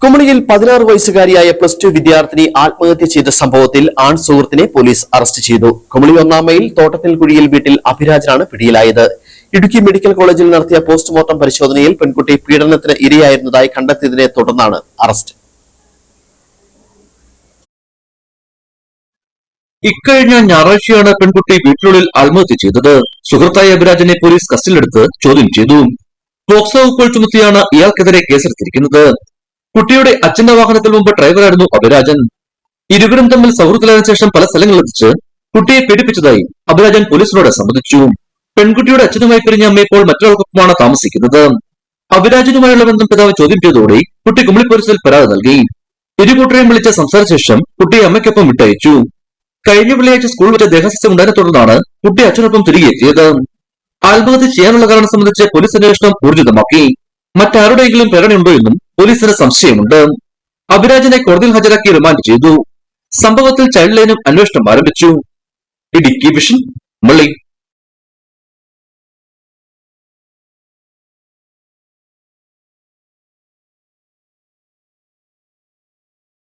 കുമളിയിൽ 16 വയസ്സുകാരിയായ +2 വിദ്യാർത്ഥിനി ആത്മഹത്യ ചെയ്ത സംഭവത്തിൽ ആൺ സുഹൃത്തിനെ പോലീസ് അറസ്റ്റ് ചെയ്തു. കുമളി 1-ാം മൈൽ തോട്ടത്തിൽ കുഴിയിൽ വീട്ടിൽ അഭിരാജനാണ് പിടിയിലായത്. ഇടുക്കി മെഡിക്കൽ കോളേജിൽ നടത്തിയ പോസ്റ്റ്മോർട്ടം പരിശോധനയിൽ പെൺകുട്ടി പീഡനത്തിന് ഇരയായിരുന്നതായി കണ്ടെത്തിയതിനെ തുടർന്നാണ് അറസ്റ്റ്. ഇക്കഴിഞ്ഞ ഞായറാഴ്ചയാണ് പെൺകുട്ടി വീട്ടിനുള്ളിൽ ആത്മഹത്യ ചെയ്തത്. സുഹൃത്തായ അഭിരാജനെ പോലീസ് കസ്റ്റഡിയിലെടുത്ത് ചോദ്യം ചെയ്തു. പോക്സോ വകുപ്പുകൾ ചുമത്തിയാണ് ഇയാൾക്കെതിരെ കേസെടുത്തിരിക്കുന്നത്. കുട്ടിയുടെ അച്ഛന്റെ വാഹനത്തിൽ മുമ്പ് ഡ്രൈവറായിരുന്നു അഭിരാജൻ. ഇരുവരും തമ്മിൽ സൗഹൃദത്തിലായ ശേഷം പല സ്ഥലങ്ങളിലെത്തിച്ച് കുട്ടിയെ പീഡിപ്പിച്ചതായി അഭിരാജൻ പോലീസിനോട് സമ്മതിച്ചു. പെൺകുട്ടിയുടെ അച്ഛനുമായി പിരിഞ്ഞ അമ്മ ഇപ്പോൾ മറ്റൊരാൾക്കൊപ്പമാണ് താമസിക്കുന്നത്. അഭിരാജനുമായുള്ള ബന്ധം പിതാവ് ചോദ്യം ചെയ്തതോടെ കുട്ടി കുമളി പോലീസിൽ പരാതി നൽകി. ഇരുകൂട്ടരെയും വിളിച്ച് സംസാരിച്ച ശേഷം കുട്ടിയെ അമ്മയ്ക്കൊപ്പം വിട്ടയച്ചു. കഴിഞ്ഞ വെള്ളിയാഴ്ച സ്കൂൾ വെച്ച് ദേഹാസ്വാസ്ഥ്യം ഉണ്ടായതിനെ തുടർന്നാണ് കുട്ടി അച്ഛനൊപ്പം തിരികെ എത്തിയത്. ആത്മഹത്യ ചെയ്യാനുള്ള കാരണം സംബന്ധിച്ച് പോലീസ് അന്വേഷണം ഊർജിതമാക്കി. മറ്റാരുടെയെങ്കിലും പ്രേരണയുണ്ടോ എന്നും പോലീസിന് സംശയമുണ്ട്. അഭിരാജനെ കോടതിയിൽ ഹാജരാക്കി റിമാൻഡ് ചെയ്തു. സംഭവത്തിൽ ചൈൽഡ് ലൈനും അന്വേഷണം ആരംഭിച്ചു. ഇടുക്കി വിഷൻ, കുമളി.